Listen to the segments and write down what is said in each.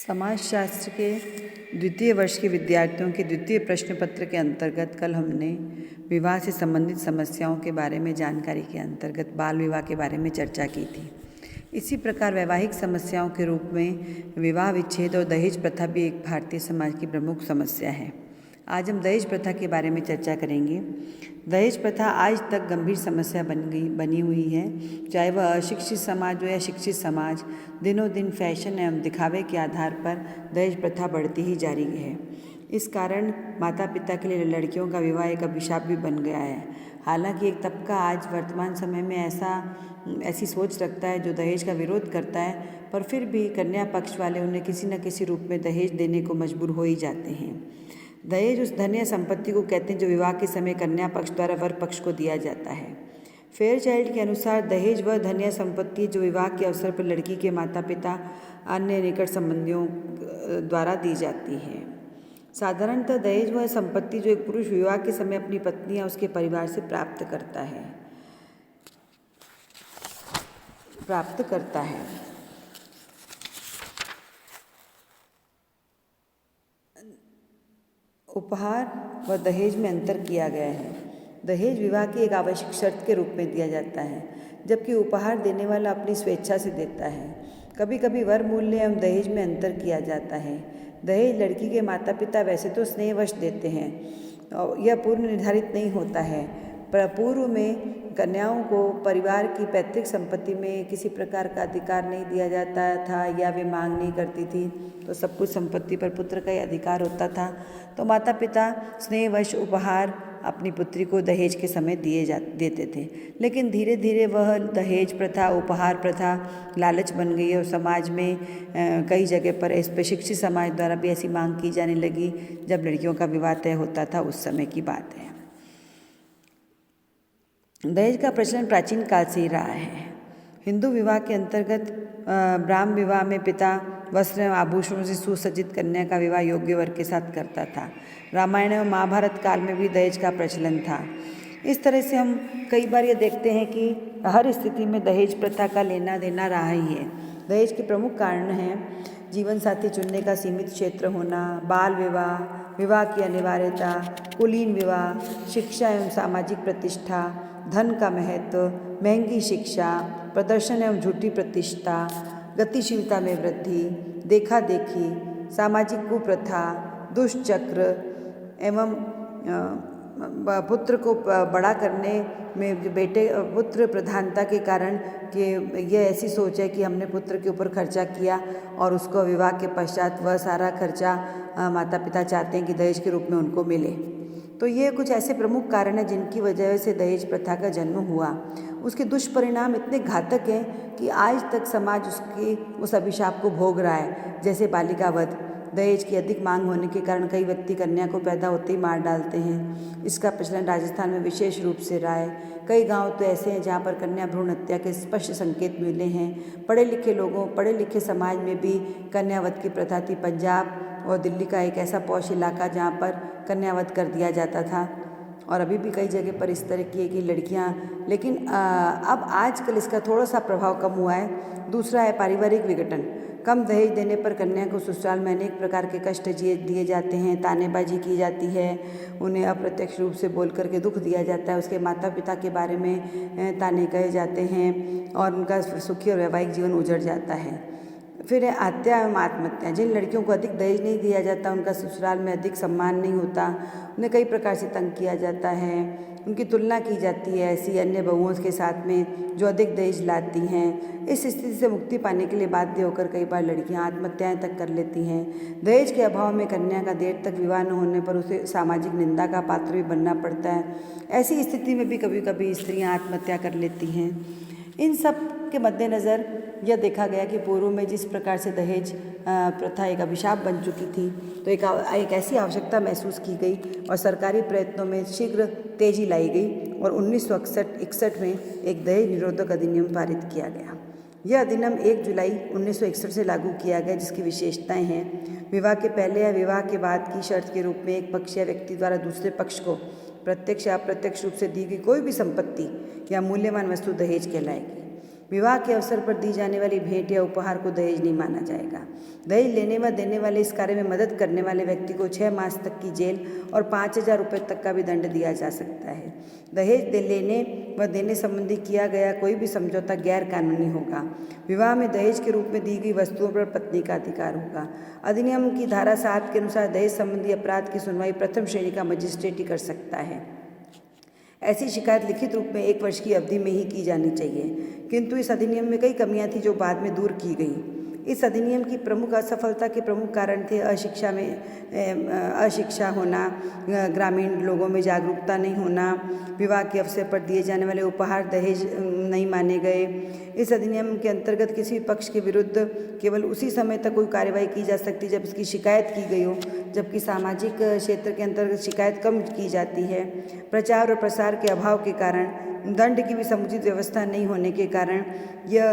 समाजशास्त्र के द्वितीय वर्ष के विद्यार्थियों के द्वितीय प्रश्न पत्र के अंतर्गत कल हमने विवाह से संबंधित समस्याओं के बारे में जानकारी के अंतर्गत बाल विवाह के बारे में चर्चा की थी। इसी प्रकार वैवाहिक समस्याओं के रूप में विवाह विच्छेद और दहेज प्रथा भी एक भारतीय समाज की प्रमुख समस्या है। आज हम दहेज प्रथा के बारे में चर्चा करेंगे। दहेज प्रथा आज तक गंभीर समस्या बनी हुई है, चाहे वह अशिक्षित समाज हो या शिक्षित समाज। दिनों दिन फैशन एवं दिखावे के आधार पर दहेज प्रथा बढ़ती ही जा रही है। इस कारण माता पिता के लिए लड़कियों का विवाह एक अभिशाप भी बन गया है। हालांकि एक तबका आज वर्तमान समय में ऐसी सोच रखता है जो दहेज का विरोध करता है, पर फिर भी कन्या पक्ष वाले उन्हें किसी न किसी रूप में दहेज देने को मजबूर हो ही जाते हैं। दहेज उस धन या संपत्ति को कहते हैं जो विवाह के समय कन्या पक्ष द्वारा वर पक्ष को दिया जाता है। फेयरचाइल्ड के अनुसार दहेज वह धन या संपत्ति जो विवाह के अवसर पर लड़की के माता पिता अन्य निकट संबंधियों द्वारा दी जाती है। साधारणतः दहेज वह संपत्ति जो एक पुरुष विवाह के समय अपनी पत्नी या उसके परिवार से प्राप्त करता है। उपहार व दहेज में अंतर किया गया है। दहेज विवाह की एक आवश्यक शर्त के रूप में दिया जाता है, जबकि उपहार देने वाला अपनी स्वेच्छा से देता है। कभी कभी वर मूल्य एवं दहेज में अंतर किया जाता है। दहेज लड़की के माता पिता वैसे तो स्नेहवश देते हैं, यह पूर्व निर्धारित नहीं होता है, पर पूर्व में कन्याओं को परिवार की पैतृक संपत्ति में किसी प्रकार का अधिकार नहीं दिया जाता था या वे मांग नहीं करती थी, तो सब कुछ संपत्ति पर पुत्र का ही अधिकार होता था। तो माता पिता स्नेहवश उपहार अपनी पुत्री को दहेज के समय देते थे। लेकिन धीरे धीरे वह दहेज प्रथा, उपहार प्रथा लालच बन गई और समाज में कई जगह पर इस पर शिक्षित समाज द्वारा भी ऐसी मांग की जाने लगी। जब लड़कियों का विवाह तय होता था उस समय की बात है। दहेज का प्रचलन प्राचीन काल से ही रहा है। हिंदू विवाह के अंतर्गत ब्राह्म विवाह में पिता वस्त्र एवं आभूषणों से सुसज्जित कन्या का विवाह योग्य वर के साथ करता था। रामायण एवं महाभारत काल में भी दहेज का प्रचलन था। इस तरह से हम कई बार ये देखते हैं कि हर स्थिति में दहेज प्रथा का लेना देना रहा ही है। दहेज के प्रमुख कारण हैं जीवन साथी चुनने का सीमित क्षेत्र होना, बाल विवाह, विवाह की अनिवार्यता, कुलीन विवाह, शिक्षा एवं सामाजिक प्रतिष्ठा, धन का महत्व, महंगी शिक्षा, प्रदर्शन एवं झूठी प्रतिष्ठा, गतिशीलता में वृद्धि, देखा देखी, सामाजिक कुप्रथा, दुष्चक्र एवं पुत्र को बड़ा करने में पुत्र प्रधानता के कारण कि यह ऐसी सोच है कि हमने पुत्र के ऊपर खर्चा किया और उसको विवाह के पश्चात वह सारा खर्चा माता पिता चाहते हैं कि दहेज के रूप में उनको मिले। तो ये कुछ ऐसे प्रमुख कारण हैं जिनकी वजह से दहेज प्रथा का जन्म हुआ। उसके दुष्परिणाम इतने घातक हैं कि आज तक समाज उस अभिशाप को भोग रहा है। जैसे बालिका वध, दहेज की अधिक मांग होने के कारण कई व्यक्ति कन्या को पैदा होते ही मार डालते हैं। इसका प्रचलन राजस्थान में विशेष रूप से रहा है। कई गांव तो ऐसे हैं जहां पर कन्या भ्रूण हत्या के स्पष्ट संकेत मिले हैं। पढ़े लिखे समाज में भी कन्यावध की प्रथा थी। पंजाब और दिल्ली का एक ऐसा पौष इलाका जहाँ पर कन्यावध कर दिया जाता था, और अभी भी कई जगह पर इस तरह की लड़कियाँ, लेकिन अब आजकल इसका थोड़ा सा प्रभाव कम हुआ है। दूसरा है पारिवारिक विघटन। कम दहेज देने पर कन्या को ससुराल में अनेक प्रकार के कष्ट दिए जाते हैं, तानेबाजी की जाती है, उन्हें अप्रत्यक्ष रूप से बोल करके दुख दिया जाता है, उसके माता पिता के बारे में ताने कहे जाते हैं और उनका सुखी और वैवाहिक जीवन उजड़ जाता है। फिर है हत्या एवं आत्महत्या। जिन लड़कियों को अधिक दहेज नहीं दिया जाता, उनका ससुराल में अधिक सम्मान नहीं होता, उन्हें कई प्रकार से तंग किया जाता है, उनकी तुलना की जाती है ऐसी अन्य बहुओं के साथ में जो अधिक दहेज लाती हैं। इस स्थिति से मुक्ति पाने के लिए बाध्य होकर कई बार लड़कियां आत्महत्याएं तक कर लेती हैं। दहेज के अभाव में कन्या का देर तक विवाह न होने पर उसे सामाजिक निंदा का पात्र भी बनना पड़ता है। ऐसी स्थिति में भी कभी कभी स्त्रियाँ आत्महत्या कर लेती हैं। इन सब के मद्देनज़र यह देखा गया कि पूर्व में जिस प्रकार से दहेज प्रथा एक अभिशाप बन चुकी थी, तो एक ऐसी आवश्यकता महसूस की गई और सरकारी प्रयत्नों में शीघ्र तेजी लाई गई और 1961 में एक दहेज निरोधक अधिनियम पारित किया गया। यह अधिनियम 1 जुलाई 1961 से लागू किया गया, जिसकी विशेषताएं हैं: विवाह के पहले या विवाह के बाद की शर्त के रूप में एक पक्ष या व्यक्ति द्वारा दूसरे पक्ष को प्रत्यक्ष या अप्रत्यक्ष रूप से दी गई कोई भी संपत्ति या मूल्यवान वस्तु दहेज कहलाएगी। विवाह के अवसर पर दी जाने वाली भेंट या उपहार को दहेज नहीं माना जाएगा। दहेज लेने व देने वाले इस कार्य में मदद करने वाले व्यक्ति को 6 मास तक की जेल और 5,000 रुपये तक का भी दंड दिया जा सकता है। दहेज लेने व देने संबंधी किया गया कोई भी समझौता गैर कानूनी होगा। विवाह में दहेज के रूप में दी गई वस्तुओं पर पत्नी का अधिकार होगा। अधिनियम की धारा 7 के अनुसार दहेज संबंधी अपराध की सुनवाई प्रथम श्रेणी का मजिस्ट्रेट ही कर सकता है। ऐसी शिकायत लिखित रूप में 1 वर्ष की अवधि में ही की जानी चाहिए, किंतु इस अधिनियम में कई कमियां थीं जो बाद में दूर की गईं। इस अधिनियम की प्रमुख असफलता के प्रमुख कारण थे अशिक्षा होना, ग्रामीण लोगों में जागरूकता नहीं होना, विवाह के अवसर पर दिए जाने वाले उपहार दहेज नहीं माने गए। इस अधिनियम के अंतर्गत किसी पक्ष के विरुद्ध केवल उसी समय तक कोई कार्रवाई की जा सकती जब इसकी शिकायत की गई हो, जबकि सामाजिक क्षेत्र के अंतर्गत शिकायत कम की जाती है। प्रचार और प्रसार के अभाव के कारण, दंड की भी समुचित व्यवस्था नहीं होने के कारण यह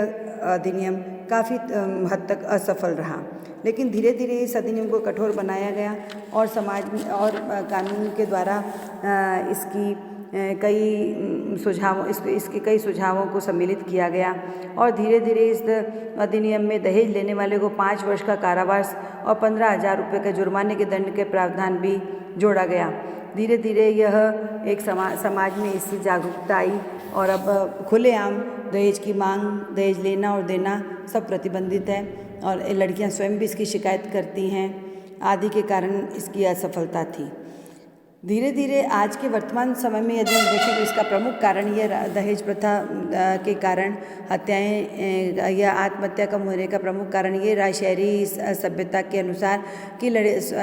अधिनियम काफ़ी हद तक असफल रहा। लेकिन धीरे धीरे इस अधिनियम को कठोर बनाया गया और समाज में और कानून के द्वारा इसकी इसके कई सुझावों को सम्मिलित किया गया और धीरे धीरे इस अधिनियम में दहेज लेने वाले को 5 वर्ष का कारावास और 15,000 रुपये के जुर्माने के दंड के प्रावधान भी जोड़ा गया। धीरे धीरे यह एक समाज में इससे जागरूकता आई और अब खुलेआम दहेज की मांग, दहेज लेना और देना सब प्रतिबंधित है और लड़कियां स्वयं भी इसकी शिकायत करती हैं आदि के कारण इसकी असफलता थी। धीरे धीरे आज के वर्तमान समय में यदि हम देखें तो इसका प्रमुख कारण ये दहेज प्रथा के कारण हत्याएं या आत्महत्या कम होने का प्रमुख कारण ये रहा शहरी सभ्यता के अनुसार कि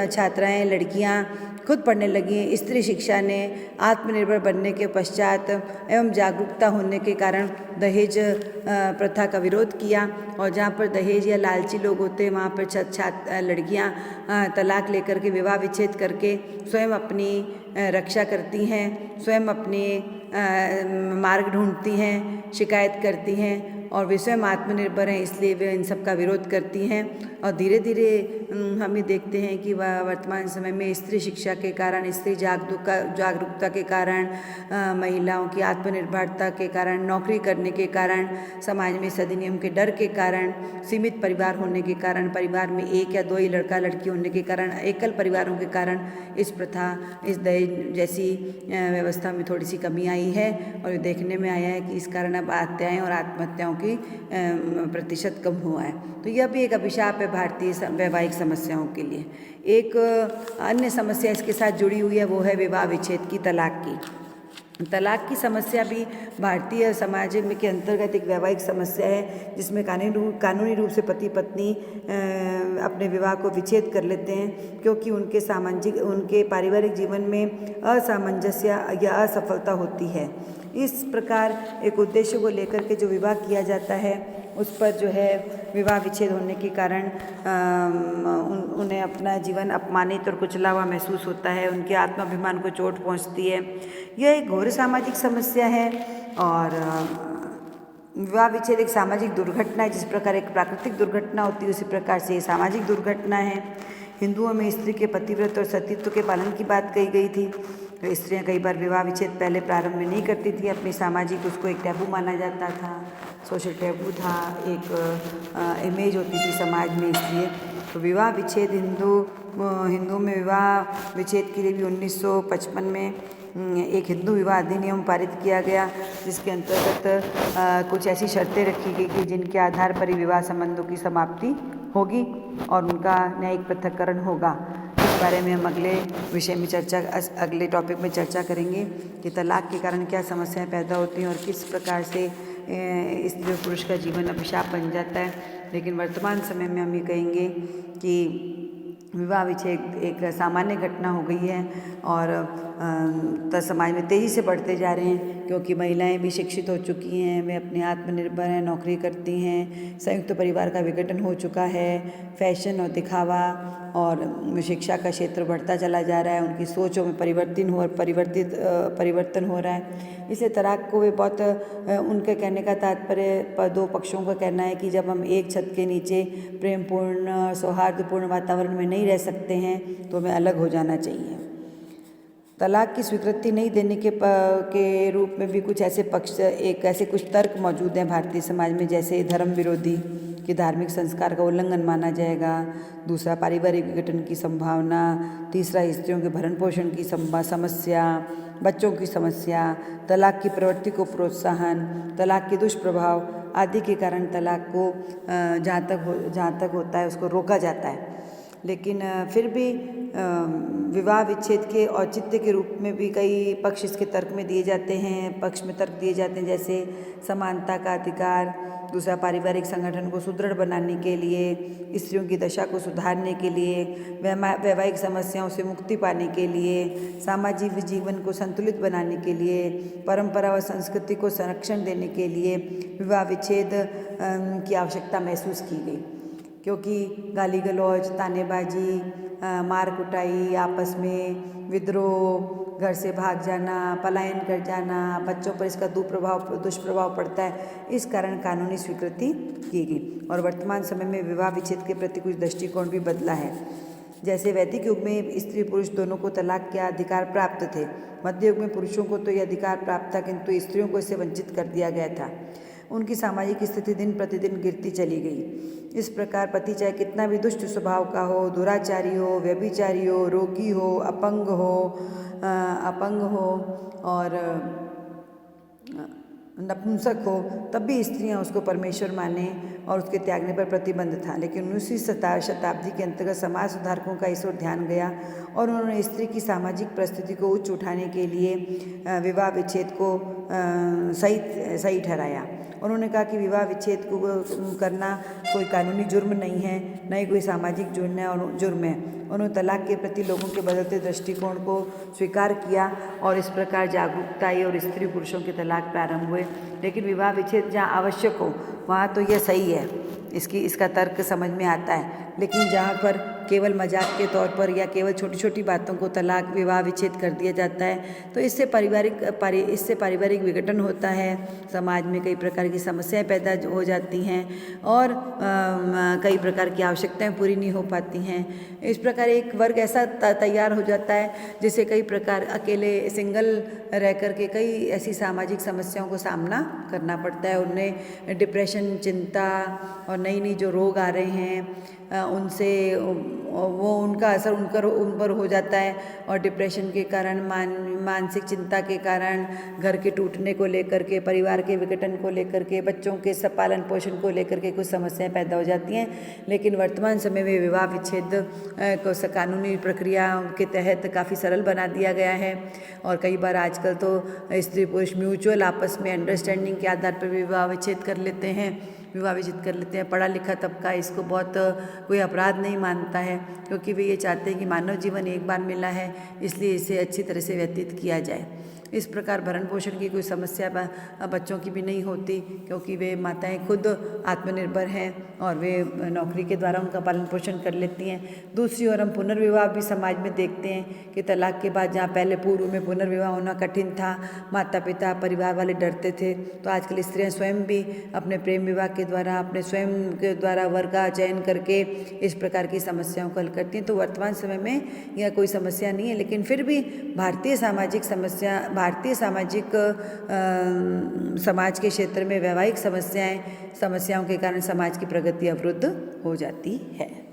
छात्राएं लड़कियां खुद पढ़ने लगी। स्त्री शिक्षा ने आत्मनिर्भर बनने के पश्चात एवं जागरूकता होने के कारण दहेज प्रथा का विरोध किया और जहाँ पर दहेज या लालची लोग होते हैं वहाँ पर लड़कियाँ तलाक लेकर के विवाह विच्छेद करके स्वयं अपनी रक्षा करती हैं, स्वयं अपनी मार्ग ढूंढती हैं, शिकायत करती हैं और वे स्वयं आत्मनिर्भर हैं, इसलिए वे इन सब का विरोध करती हैं। और धीरे धीरे हम ये देखते हैं कि वर्तमान समय में स्त्री शिक्षा के कारण, स्त्री जागरूकता के कारण, महिलाओं की आत्मनिर्भरता के कारण, नौकरी करने के कारण, समाज में इस अधिनियम के डर के कारण, सीमित परिवार होने के कारण, परिवार में 1 या 2 ही लड़का लड़की होने के कारण, एकल परिवारों के कारण इस प्रथा, इस दहेज जैसी व्यवस्था में थोड़ी सी कमी आई है और ये देखने में आया है कि इस कारण अब हत्याएँ और आत्महत्याओं की प्रतिशत कम हुआ है। तो यह भी एक अभिशाप है भारतीय वैवाहिक समस्याओं के लिए। एक अन्य समस्या इसके साथ जुड़ी हुई है, वो है विवाह विच्छेद की, तलाक की समस्या भी भारतीय समाज में के अंतर्गत एक वैवाहिक समस्या है जिसमें कानूनी रूप से पति पत्नी अपने विवाह को विच्छेद कर लेते हैं क्योंकि उनके पारिवारिक जीवन में असामंजस्य या असफलता होती है। इस प्रकार एक उद्देश्य को लेकर के जो विवाह किया जाता है उस पर जो है विवाह विच्छेद होने के कारण उन्हें अपना जीवन अपमानित और कुचला हुआ महसूस होता है, उनके आत्माभिमान को चोट पहुंचती है। यह एक घोर सामाजिक समस्या है और विवाह विच्छेद एक सामाजिक दुर्घटना है। जिस प्रकार एक प्राकृतिक दुर्घटना होती है उसी प्रकार से ये सामाजिक दुर्घटना है। हिंदुओं में स्त्री के पतिव्रत और सतीत्व के पालन की बात कही गई थी। तो स्त्रियाँ कई बार विवाह विच्छेद पहले प्रारंभ में नहीं करती थी, अपनी सामाजिक उसको एक टैबू माना जाता था, सोशल टैबू था, एक इमेज होती थी समाज में इसलिए। तो विवाह विच्छेद हिंदुओं में विवाह विच्छेद के लिए भी 1955 में एक हिंदू विवाह अधिनियम पारित किया गया जिसके अंतर्गत कुछ ऐसी शर्तें रखी गई कि जिनके आधार पर ही विवाह संबंधों की समाप्ति होगी और उनका न्यायिक पृथक्करण होगा। इस बारे में हम अगले टॉपिक में चर्चा करेंगे कि तलाक के कारण क्या समस्याएं पैदा होती हैं और किस प्रकार से स्त्री और पुरुष का जीवन अभिशाप बन जाता है। लेकिन वर्तमान समय में हम ये कहेंगे कि विवाह विच्छेद एक सामान्य घटना हो गई है और समाज में तेज़ी से बढ़ते जा रहे हैं क्योंकि महिलाएं भी शिक्षित हो चुकी हैं, वे अपने आत्मनिर्भर हैं, नौकरी करती हैं, संयुक्त परिवार का विघटन हो चुका है, फैशन और दिखावा और शिक्षा का क्षेत्र बढ़ता चला जा रहा है, उनकी सोचों में परिवर्तन हो रहा है। इसलिए तलाक को वे बहुत उनके कहने का तात्पर्य 2 पक्षों का कहना है कि जब हम एक छत के नीचे प्रेमपूर्ण सौहार्दपूर्ण वातावरण में नहीं रह सकते हैं तो हमें अलग हो जाना चाहिए। तलाक की स्वीकृति नहीं देने के रूप में भी कुछ ऐसे पक्ष ऐसे कुछ तर्क मौजूद हैं भारतीय समाज में, जैसे धर्म विरोधी कि धार्मिक संस्कार का उल्लंघन माना जाएगा, दूसरा पारिवारिक विघटन की संभावना, तीसरा स्त्रियों के भरण पोषण की समस्या, बच्चों की समस्या, तलाक की प्रवृत्ति को प्रोत्साहन, तलाक के दुष्प्रभाव आदि के कारण तलाक को जहाँ तक होता है उसको रोका जाता है। लेकिन फिर भी विवाह विच्छेद के औचित्य के रूप में भी कई पक्ष इसके तर्क में दिए जाते हैं, पक्ष में तर्क दिए जाते हैं, जैसे समानता का अधिकार, दूसरा पारिवारिक संगठन को सुदृढ़ बनाने के लिए, स्त्रियों की दशा को सुधारने के लिए, वैवाहिक समस्याओं से मुक्ति पाने के लिए, सामाजिक जीवन को संतुलित बनाने के लिए, परंपरा व संस्कृति को संरक्षण देने के लिए विवाह विच्छेद की आवश्यकता महसूस की गई, क्योंकि गाली गलौज, तानेबाजी, मार कुटाई, आपस में विद्रोह, घर से भाग जाना, पलायन कर जाना, बच्चों पर इसका दुष्प्रभाव पड़ता है, इस कारण कानूनी स्वीकृति की गई। और वर्तमान समय में विवाह विच्छेद के प्रति कुछ दृष्टिकोण भी बदला है। जैसे वैदिक युग में स्त्री पुरुष दोनों को तलाक के अधिकार प्राप्त थे, मध्य युग में पुरुषों को तो यह अधिकार प्राप्त था, किंतु स्त्रियों को इससे वंचित कर दिया गया था। उनकी सामाजिक स्थिति दिन प्रतिदिन गिरती चली गई। इस प्रकार पति चाहे कितना भी दुष्ट स्वभाव का हो, दुराचारी हो, व्यभिचारी हो, रोगी हो, अपंग हो और नपुंसक हो, तब भी स्त्रियां उसको परमेश्वर माने और उसके त्यागने पर प्रतिबंध था। लेकिन 19वीं शताब्दी के अंतर्गत समाज सुधारकों का इस ओर ध्यान गया और उन्होंने स्त्री की सामाजिक परिस्थिति को उच्च उठाने के लिए विवाह विच्छेद को सही ठहराया। उन्होंने कहा कि विवाह विच्छेद को करना कोई कानूनी जुर्म नहीं है, न ही कोई सामाजिक जुर्म है। उन्होंने तलाक के प्रति लोगों के बदलते दृष्टिकोण को स्वीकार किया और इस प्रकार जागरूकता आई और स्त्री पुरुषों के तलाक प्रारंभ हुए। लेकिन विवाह विच्छेद जहाँ आवश्यक हो वहाँ तो यह सही है, इसका तर्क समझ में आता है। लेकिन जहाँ पर केवल मजाक के तौर पर या केवल छोटी छोटी बातों को तलाक विवाह विच्छेद कर दिया जाता है, तो इससे पारिवारिक विघटन होता है, समाज में कई प्रकार की समस्याएं पैदा हो जाती हैं और कई प्रकार की आवश्यकताएं पूरी नहीं हो पाती हैं। इस प्रकार एक वर्ग ऐसा तैयार हो जाता है जिसे कई प्रकार अकेले सिंगल रह कर के कई ऐसी सामाजिक समस्याओं को सामना करना पड़ता है। उन्हें डिप्रेशन, चिंता और नई जो रोग आ रहे हैं उनसे उनका असर उन पर हो जाता है और डिप्रेशन के कारण, मानसिक चिंता के कारण, घर के टूटने को लेकर के, परिवार के विघटन को लेकर के, बच्चों के पालन पोषण को लेकर के कुछ समस्याएं पैदा हो जाती हैं। लेकिन वर्तमान समय में विवाह विच्छेद को कानूनी प्रक्रिया के तहत काफ़ी सरल बना दिया गया है और कई बार आजकल तो स्त्री पुरुष म्यूचुअल आपस में अंडरस्टैंडिंग के आधार पर विवाह विच्छेद कर लेते हैं। पढ़ा लिखा तबका इसको बहुत कोई अपराध नहीं मानता है, क्योंकि वे ये चाहते हैं कि मानव जीवन एक बार मिला है, इसलिए इसे अच्छी तरह से व्यतीत किया जाए। इस प्रकार भरण पोषण की कोई समस्या बच्चों की भी नहीं होती, क्योंकि वे माताएं खुद आत्मनिर्भर हैं और वे नौकरी के द्वारा उनका पालन पोषण कर लेती हैं। दूसरी ओर हम पुनर्विवाह भी समाज में देखते हैं कि तलाक के बाद जहाँ पहले पूर्व में पुनर्विवाह होना कठिन था, माता पिता परिवार वाले डरते थे, तो आजकल स्त्रियाँ स्वयं भी अपने प्रेम विवाह के द्वारा, अपने स्वयं के द्वारा वर का चयन करके इस प्रकार की समस्याओं को हल करती हैं। तो वर्तमान समय में यह कोई समस्या नहीं है, लेकिन फिर भी भारतीय सामाजिक समाज के क्षेत्र में वैवाहिक समस्याओं के कारण समाज की प्रगति अवरुद्ध हो जाती है।